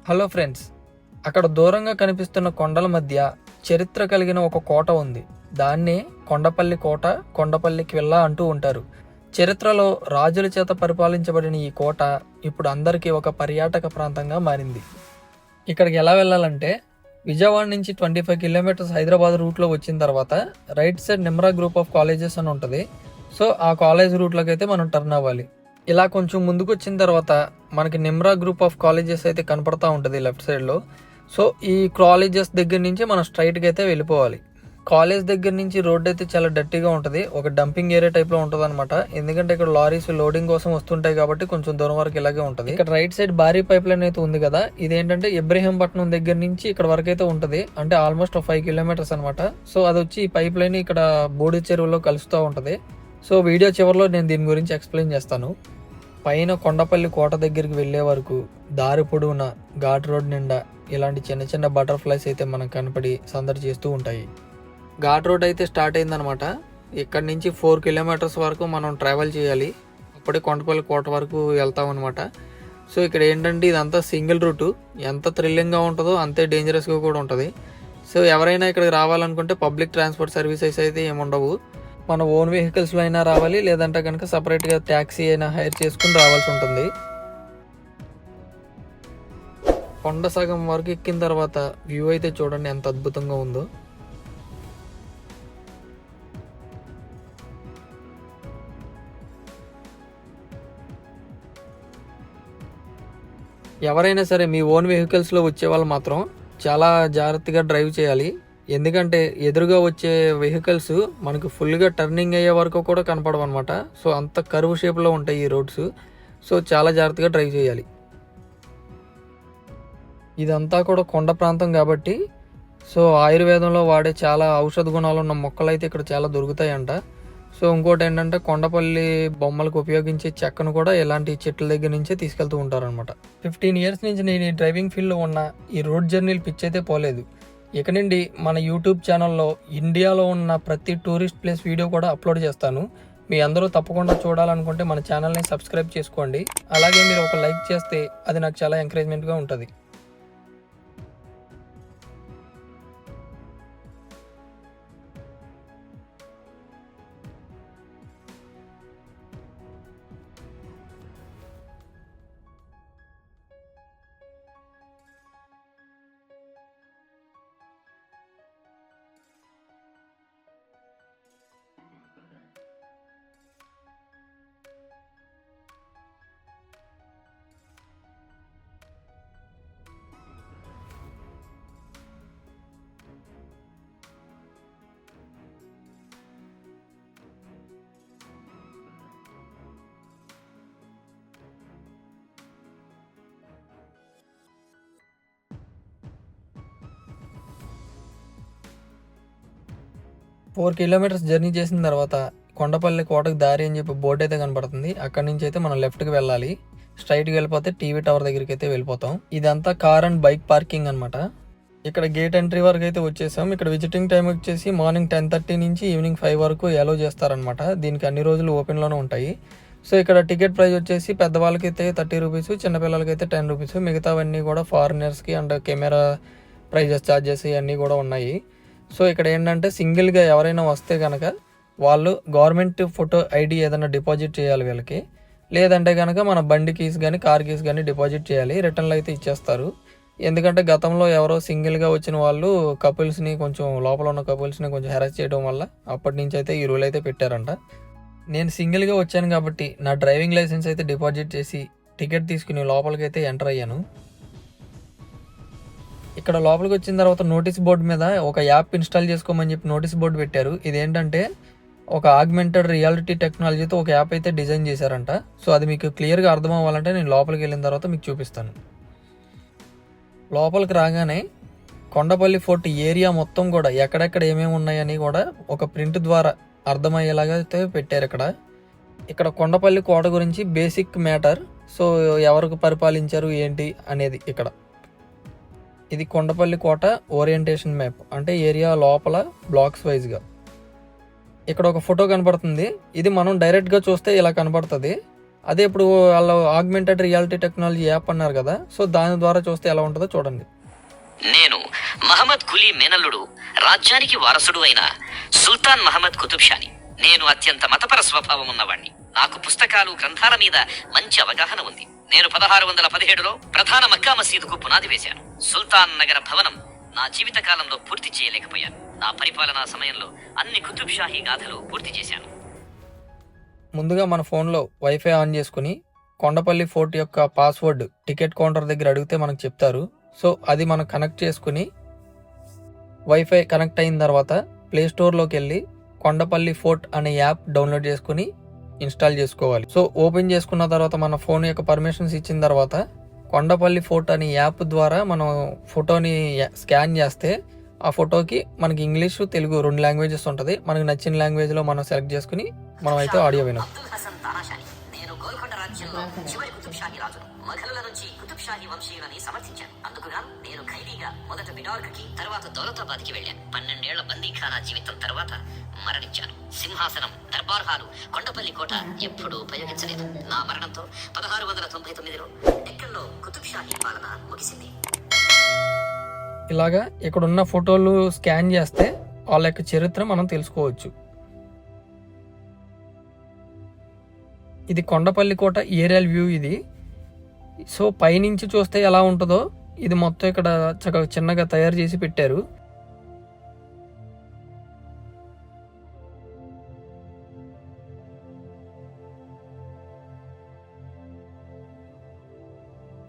Hello friends, అక్కడ దూరంగా కనిపిస్తున్న కొండల మధ్య చరిత్ర కలిగిన ఒక కోట ఉంది. దాన్నే కొండపల్లి కోట, కొండపల్లి క్విల్లా అంటూ ఉంటారు. చరిత్రలో రాజుల చేత పరిపాలించబడిన ఈ కోట ఇప్పుడు అందరికీ ఒక పర్యాటక ప్రాంతంగా మారింది. ఇక్కడికి ఎలా వెళ్ళాలంటే విజయవాడ నుంచి 25 కిలోమీటర్స్ హైదరాబాద్ రూట్లో వచ్చిన తర్వాత right side Nimra group of colleges అని ఉంటుంది. సో ఆ కాలేజ్ రూట్లోకి అయితే మనం టర్న్ అవ్వాలి. ఇలా కొంచెం ముందుకు వచ్చిన తర్వాత మనకి నిమ్రా గ్రూప్ ఆఫ్ కాలేజెస్ అయితే కనపడతా ఉంటుంది లెఫ్ట్ సైడ్లో. సో ఈ కాలేజెస్ దగ్గర నుంచి మనం స్ట్రైట్గా అయితే వెళ్ళిపోవాలి. కాలేజ్ దగ్గర నుంచి రోడ్ అయితే చాలా డర్టీగా ఉంటుంది, ఒక డంపింగ్ ఏరియా టైప్లో ఉంటుంది అనమాట. ఎందుకంటే ఇక్కడ లారీస్ లోడింగ్ కోసం వస్తుంటాయి కాబట్టి కొంచెం దూరం వరకు ఇలాగే ఉంటుంది. ఇక్కడ రైట్ సైడ్ భారీ పైప్ లైన్ అయితే ఉంది కదా, ఇదేంటంటే ఇబ్రహీంపట్నం దగ్గర నుంచి ఇక్కడ వరకు అయితే ఉంటుంది. అంటే ఆల్మోస్ట్ 5 కిలోమీటర్స్ అనమాట. సో అది వచ్చి ఈ పైప్ లైన్ ఇక్కడ బోడి చెరువులో కలుస్తూ ఉంటుంది. సో వీడియో చివరిలో నేను దీని గురించి ఎక్స్ప్లెయిన్ చేస్తాను. పైన కొండపల్లి కోట దగ్గరికి వెళ్ళే వరకు దారి పొడవున ఘాట్ రోడ్ నిండా ఇలాంటి చిన్న చిన్న బటర్ఫ్లైస్ అయితే మనకు కనపడి సందడి చేస్తూ ఉంటాయి. ఘాట్ రోడ్ అయితే స్టార్ట్ అయిందనమాట. ఇక్కడ నుంచి 4 కిలోమీటర్స్ వరకు మనం ట్రావెల్ చేయాలి. అప్పుడే కొండపల్లి కోట వరకు వెళ్తాం అనమాట. సో ఇక్కడ ఏంటంటే ఇదంతా సింగిల్ రూటు. ఎంత థ్రిల్లింగ్గా ఉంటుందో అంతే డేంజరస్గా కూడా ఉంటుంది. సో ఎవరైనా ఇక్కడికి రావాలనుకుంటే పబ్లిక్ ట్రాన్స్పోర్ట్ సర్వీసెస్ అయితే ఏముండవు. మన ఓన్ వెహికల్స్లో అయినా రావాలి, లేదంటే కనుక సపరేట్గా ట్యాక్సీ అయినా హైర్ చేసుకుని రావాల్సి ఉంటుంది. కొండ సగం వరకు ఎక్కిన తర్వాత వ్యూ అయితే చూడండి ఎంత అద్భుతంగా ఉందో. ఎవరైనా సరే మీ ఓన్ వెహికల్స్లో వచ్చే వాళ్ళు మాత్రం చాలా జాగ్రత్తగా డ్రైవ్ చేయాలి. ఎందుకంటే ఎదురుగా వచ్చే వెహికల్స్ మనకు ఫుల్గా టర్నింగ్ అయ్యే వరకు కూడా కనపడవు అనమాట. సో అంత కర్వ్ షేప్లో ఉంటాయి ఈ రోడ్స్. సో చాలా జాగ్రత్తగా డ్రైవ్ చేయాలి. ఇదంతా కూడా కొండ ప్రాంతం కాబట్టి సో ఆయుర్వేదంలో వాడే చాలా ఔషధ గుణాలు ఉన్న మొక్కలు అయితే ఇక్కడ చాలా దొరుకుతాయంట. సో ఇంకోటి ఏంటంటే కొండపల్లి బొమ్మలకు ఉపయోగించే చెక్కను కూడా ఇలాంటి చెట్ల దగ్గర నుంచే తీసుకెళ్తూ ఉంటారనమాట. 15 ఇయర్స్ నుంచి నేను ఈ డ్రైవింగ్ ఫీల్డ్లో ఉన్న ఈ రోడ్ జర్నీలు పిచ్ అయితే పోలేదు. ఇక నుండి మన యూట్యూబ్ ఛానల్లో ఇండియాలో ఉన్న ప్రతి టూరిస్ట్ ప్లేస్ వీడియో కూడా అప్లోడ్ చేస్తాను. మీ అందరూ తప్పకుండా చూడాలనుకుంటే మన ఛానల్ని సబ్స్క్రైబ్ చేసుకోండి. అలాగే మీరు ఒక లైక్ చేస్తే అది నాకు చాలా ఎంకరేజ్మెంట్గా ఉంటుంది. 4 కిలోమీటర్స్ జర్నీ చేసిన తర్వాత కొండపల్లి కోటకు దారి అని చెప్పి బోర్డు అయితే కనపడుతుంది. అక్కడి నుంచి అయితే మనం లెఫ్ట్కి వెళ్ళాలి. స్ట్రైట్కి వెళ్ళిపోతే టీవీ టవర్ దగ్గరికి అయితే వెళ్ళిపోతాం. ఇదంతా కార్ అండ్ బైక్ పార్కింగ్ అనమాట. ఇక్కడ గేట్ ఎంట్రీ వరకు అయితే వచ్చేసాం. ఇక్కడ విజిటింగ్ టైం వచ్చేసి మార్నింగ్ 10:30 నుంచి ఈవినింగ్ 5 వరకు అలో చేస్తారనమాట. దీనికి అన్ని రోజులు ఓపెన్లోనే ఉంటాయి. సో ఇక్కడ టికెట్ ప్రైస్ వచ్చేసి పెద్దవాళ్ళకి అయితే 30 రూపీస్, చిన్నపిల్లలకి అయితే 10 రూపీస్. మిగతావన్నీ కూడా ఫారినర్స్కి అండ్ కెమెరా ప్రైజెస్ ఛార్జెస్ ఇవన్నీ కూడా ఉన్నాయి. సో ఇక్కడ ఏంటంటే సింగిల్గా ఎవరైనా వస్తే కనుక వాళ్ళు గవర్నమెంట్ ఫోటో ఐడి ఏదైనా డిపాజిట్ చేయాలి వీళ్ళకి. లేదంటే కనుక మన బండి కీస్ కానీ కార్ కీస్ కానీ డిపాజిట్ చేయాలి. రిటర్న్లో అయితే ఇచ్చేస్తారు. ఎందుకంటే గతంలో ఎవరో సింగిల్గా వచ్చిన వాళ్ళు కపుల్స్ని కొంచెం లోపల ఉన్న కపుల్స్ని కొంచెం హెరాస్ చేయడం వల్ల అప్పటి నుంచి అయితే ఈ రూల్ అయితే పెట్టారంట. నేను సింగిల్గా వచ్చాను కాబట్టి నా డ్రైవింగ్ లైసెన్స్ అయితే డిపాజిట్ చేసి టికెట్ తీసుకుని లోపలికి అయితే ఎంటర్ అయ్యాను. ఇక్కడ లోపలికి వచ్చిన తర్వాత నోటీస్ బోర్డు మీద ఒక యాప్ ఇన్స్టాల్ చేసుకోమని చెప్పి నోటీస్ బోర్డు పెట్టారు. ఇదేంటంటే ఒక ఆగ్మెంటెడ్ రియాలిటీ టెక్నాలజీతో ఒక యాప్ అయితే డిజైన్ చేశారంట. సో అది మీకు క్లియర్గా అర్థం అవ్వాలంటే నేను లోపలికి వెళ్ళిన తర్వాత మీకు చూపిస్తాను. లోపలికి రాగానే కొండపల్లి ఫోర్ట్ ఏరియా మొత్తం కూడా ఎక్కడెక్కడ ఏమేమి ఉన్నాయని కూడా ఒక ప్రింట్ ద్వారా అర్థమయ్యేలాగా అయితే పెట్టారు. ఇక్కడ కొండపల్లి కోట గురించి బేసిక్ మ్యాటర్. సో ఎవరికి పరిపాలించారు ఏంటి అనేది ఇక్కడ. ఇది కొండపల్లి కోట ఓరియంటేషన్ మ్యాప్, అంటే ఏరియా లోపల బ్లాక్స్ వైజ్గా. ఇక్కడ ఒక ఫోటో కనపడుతుంది. ఇది మనం డైరెక్ట్గా చూస్తే ఇలా కనపడుతుంది. అదే ఇప్పుడు వాళ్ళు ఆగ్మెంటెడ్ రియాలిటీ టెక్నాలజీ యాప్ అన్నారు కదా, సో దాని ద్వారా చూస్తే ఎలా ఉంటుందో చూడండి. నేను మహమ్మద్ కులీ మేనల్లుడు, రాజ్యానికి వారసుడు అయిన సుల్తాన్ మహమ్మద్ కుతుబ్ షాని. నేను అత్యంత మతపర స్వభావం ఉన్నవాణ్ణి. నాకు పుస్తకాలు, గ్రంథాల మీద మంచి అవగాహన ఉంది. నేను 1617లో ప్రధాన మక్కా మసీదుకు పునాది వేశాను. సుల్తాన్ నగర భవనం నా జీవిత కాలంలో పూర్తి చేయలేకపోయాను. నా పరిపాలనా సమయంలో అన్ని కుతుబ్ షాహీ గాథలు పూర్తి చేశాను. ముందుగా మన ఫోన్లో వైఫై ఆన్ చేసుకుని కొండపల్లి ఫోర్ట్ యొక్క పాస్వర్డ్ టికెట్ కౌంటర్ దగ్గర అడిగితే మనకు చెప్తారు. సో అది మనం కనెక్ట్ చేసుకుని వైఫై కనెక్ట్ అయిన తర్వాత ప్లే స్టోర్లోకి వెళ్ళి కొండపల్లి ఫోర్ట్ అనే యాప్ డౌన్లోడ్ చేసుకుని ఇన్స్టాల్ చేసుకోవాలి. సో ఓపెన్ చేసుకున్న తర్వాత మన ఫోన్ యొక్క పర్మిషన్స్ ఇచ్చిన తర్వాత కొండపల్లి ఫోర్ట్ అనే యాప్ ద్వారా మనం ఫోటోని స్కాన్ చేస్తే ఆ ఫోటోకి మనకి ఇంగ్లీష్, తెలుగు 2 లాంగ్వేజెస్ ఉంటుంది. మనకు నచ్చిన లాంగ్వేజ్లో మనం సెలెక్ట్ చేసుకుని మనం అయితే ఆడియో వినొచ్చు. నేను గోల్కొండ రాజ్యంలో చివరి కుతుబ్ షాహీ రాజును. మొఘలుల నుంచి కుతుబ్ షాహీ వంశీయులని సమర్థించాను. అందుకుగా నేను ఖైదీగా మొదట బిడార్కి, తర్వాత దౌలతాబాద్ కి వెళ్ళాను. 12 ఏళ్ల బందీఖానా జీవితం తర్వాత మరణించాను. సింహాసనం, దర్బార్ హాలు, కొండపల్లి కోట ఎప్పుడూ ఉపయోగించలేదు. నా మరణంతో 1699లో డెక్కన్లో కుతుబ్ షాహీ పాలన ముగిసింది. ఇలాగా ఇక్కడున్న ఫోటోలు స్కాన్ చేస్తే వాళ్ళ యొక్క చరిత్ర మనం తెలుసుకోవచ్చు. ఇది కొండపల్లి కోట ఏరియల్ వ్యూ ఇది. సో పైనుంచి చూస్తే ఎలా ఉంటుందో ఇది మొత్తం ఇక్కడ చక్కగా చిన్నగా తయారు చేసి పెట్టారు.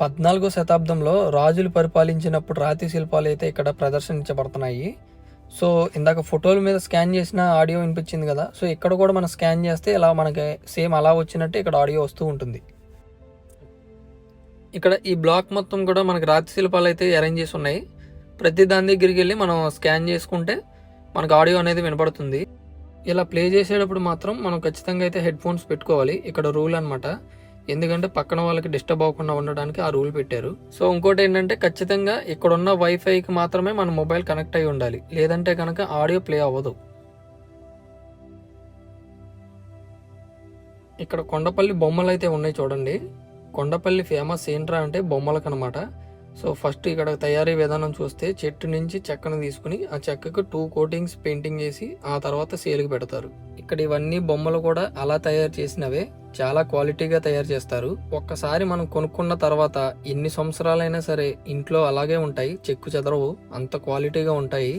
పద్నాలుగో శతాబ్దంలో రాజులు పరిపాలించినప్పుడు రాతి శిల్పాలు అయితే ఇక్కడ ప్రదర్శించబడుతున్నాయి. సో ఇందాక ఫోటోల మీద స్కాన్ చేసిన ఆడియో వినిపించింది కదా, సో ఇక్కడ కూడా మనం స్కాన్ చేస్తే ఇలా మనకి సేమ్ అలా వచ్చినట్టు ఇక్కడ ఆడియో వస్తూ ఉంటుంది. ఇక్కడ ఈ బ్లాక్ మొత్తం కూడా మనకి రాతి శిల్పాలు అయితే అరేంజ్ చేసి ఉన్నాయి. ప్రతి దాని దగ్గరికి వెళ్ళి మనం స్కాన్ చేసుకుంటే మనకు ఆడియో అనేది వినపడుతుంది. ఇలా ప్లే చేసేటప్పుడు మాత్రం మనం ఖచ్చితంగా అయితే హెడ్ ఫోన్స్ పెట్టుకోవాలి. ఇక్కడ రూల్ అనమాట. ఎందుకంటే పక్కన వాళ్ళకి డిస్టర్బ్ అవ్వకుండా ఉండడానికి ఆ రూల్ పెట్టారు. సో ఇంకోటి ఏంటంటే ఖచ్చితంగా ఇక్కడున్న వైఫైకి మాత్రమే మన మొబైల్ కనెక్ట్ అయి ఉండాలి, లేదంటే కనుక ఆడియో ప్లే అవ్వదు. ఇక్కడ కొండపల్లి బొమ్మలు అయితే ఉన్నాయి చూడండి. కొండపల్లి ఫేమస్ ఏంట్రా అంటే బొమ్మలకు అనమాట. సో ఫస్ట్ ఇక్కడ తయారీ విధానం చూస్తే చెట్టు నుంచి చెక్కను తీసుకుని ఆ చెక్కకు 2 కోటింగ్స్ పెయింటింగ్ చేసి ఆ తర్వాత సేల్కి పెడతారు. ఇక్కడ ఇవన్నీ బొమ్మలు కూడా అలా తయారు చేసినవే, చాలా క్వాలిటీగా తయారు చేస్తారు. ఒక్కసారి మనం కొనుక్కున్న తర్వాత ఎన్ని సంవత్సరాలైనా సరే ఇంట్లో అలాగే ఉంటాయి, చెక్కు చెదరవు, అంత క్వాలిటీగా ఉంటాయి.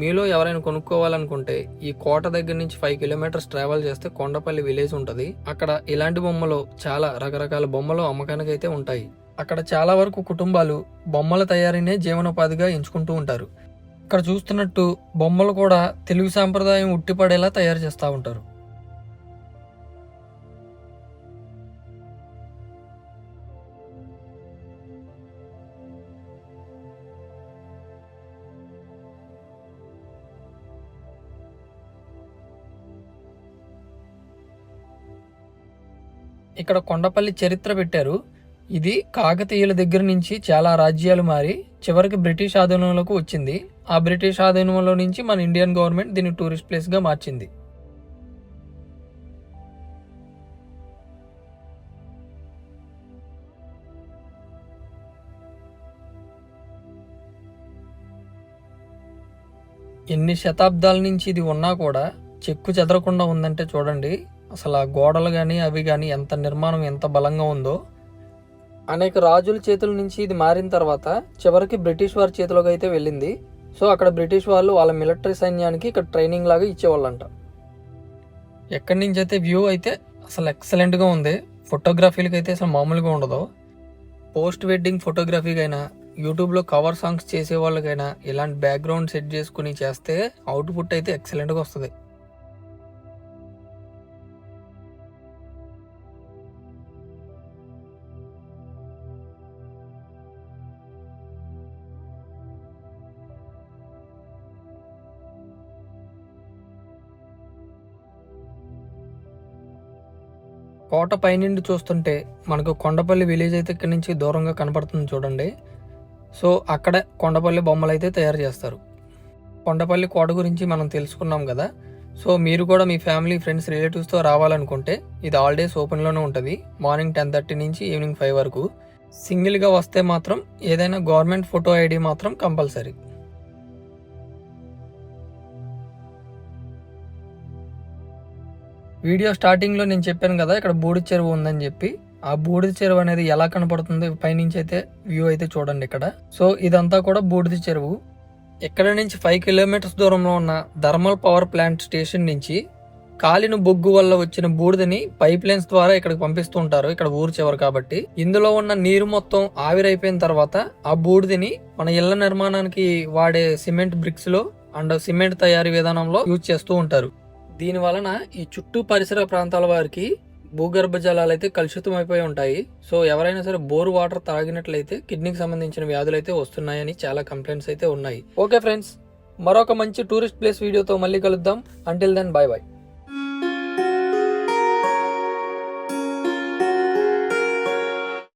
మీలో ఎవరైనా కొనుక్కోవాలనుకుంటే ఈ కోట దగ్గర నుంచి 5 కిలోమీటర్స్ ట్రావెల్ చేస్తే కొండపల్లి విలేజ్ ఉంటుంది. అక్కడ ఇలాంటి బొమ్మలు చాలా రకరకాల బొమ్మలు అమ్మకానికి అయితే ఉంటాయి. అక్కడ చాలా వరకు కుటుంబాలు బొమ్మల తయారీనే జీవనోపాధిగా ఎంచుకుంటూ ఉంటారు. ఇక్కడ చూస్తున్నట్టు బొమ్మలు కూడా తెలుగు సాంప్రదాయం ఉట్టిపడేలా తయారు చేస్తూ ఉంటారు. ఇక్కడ కొండపల్లి చరిత్ర పెట్టారు. ఇది కాకతీయుల దగ్గర నుంచి చాలా రాజ్యాలు మారి చివరికి బ్రిటిష్ ఆధీనంలోకి వచ్చింది. ఆ బ్రిటిష్ ఆధీనంలో నుంచి మన ఇండియన్ గవర్నమెంట్ దీన్ని టూరిస్ట్ ప్లేస్గా మార్చింది. ఎన్ని శతాబ్దాల నుంచి ఇది ఉన్నా కూడా చెక్కు చెదరకుండా ఉందంటే చూడండి. అసలు ఆ గోడలు కానీ అవి కానీ ఎంత నిర్మాణం ఎంత బలంగా ఉందో. అనేక రాజుల చేతుల నుంచి ఇది మారిన తర్వాత చివరికి బ్రిటిష్ వారి చేతిలోకి అయితే వెళ్ళింది. సో అక్కడ బ్రిటిష్ వాళ్ళు వాళ్ళ మిలిటరీ సైన్యానికి ఇక్కడ ట్రైనింగ్ లాగా ఇచ్చేవాళ్ళంట. ఎక్కడి నుంచి అయితే వ్యూ అయితే అసలు ఎక్సలెంట్గా ఉంది. ఫోటోగ్రఫీలకి అయితే అసలు మామూలుగా ఉండదు. పోస్ట్ వెడ్డింగ్ ఫోటోగ్రఫీకైనా, యూట్యూబ్లో కవర్ సాంగ్స్ చేసే వాళ్ళకైనా ఇలాంటి బ్యాక్గ్రౌండ్ సెట్ చేసుకుని చేస్తే అవుట్పుట్ అయితే ఎక్సలెంట్గా వస్తుంది. కోట పైనుండి చూస్తుంటే మనకు కొండపల్లి విలేజ్ అయితే ఇక్కడి నుంచి దూరంగా కనపడుతుంది చూడండి. సో అక్కడ కొండపల్లి బొమ్మలు అయితే తయారు చేస్తారు. కొండపల్లి కోట గురించి మనం తెలుసుకున్నాం కదా. సో మీరు కూడా మీ ఫ్యామిలీ ఫ్రెండ్స్ రిలేటివ్స్తో రావాలనుకుంటే ఇది ఆల్ డేస్ ఓపెన్లోనే ఉంటుంది. మార్నింగ్ 10:30 నుంచి ఈవినింగ్ 5 వరకు. సింగిల్గా వస్తే మాత్రం ఏదైనా గవర్నమెంట్ ఫోటో ఐడి మాత్రం కంపల్సరీ. వీడియో స్టార్టింగ్లో నేను చెప్పాను కదా ఇక్కడ బూడిద చెరువు ఉందని చెప్పి. ఆ బూడిద చెరువు అనేది ఎలా కనపడుతుంది పైనుంచి అయితే వ్యూ అయితే చూడండి ఇక్కడ. సో ఇదంతా కూడా బూడిద చెరువు. ఇక్కడ నుంచి 5 కిలోమీటర్స్ దూరంలో ఉన్న థర్మల్ పవర్ ప్లాంట్ స్టేషన్ నుంచి కాలిన బొగ్గు వల్ల వచ్చిన బూడిదని పైప్ లైన్స్ ద్వారా ఇక్కడికి పంపిస్తూ ఉంటారు. ఇక్కడ ఊరు చివరి కాబట్టి ఇందులో ఉన్న నీరు మొత్తం ఆవిరైపోయిన తర్వాత ఆ బూడిదని మన ఇళ్ల నిర్మాణానికి వాడే సిమెంట్ బ్రిక్స్ లో అండ్ సిమెంట్ తయారీ విధానంలో యూజ్ చేస్తూ ఉంటారు. దీని వలన ఈ చుట్టూ పరిసర ప్రాంతాల వారికి భూగర్భ జలాలు అయితే కలుషితం అయిపోయి ఉంటాయి. సో ఎవరైనా సరే బోర్ వాటర్ తాగినట్లయితే కిడ్నీకి సంబంధించిన వ్యాధులు అయితే వస్తున్నాయని చాలా కంప్లైంట్స్ అయితే ఉన్నాయి. ఓకే ఫ్రెండ్స్, మరొక మంచి టూరిస్ట్ ప్లేస్ వీడియోతో మళ్ళీ కలుద్దాం. Until then bye by.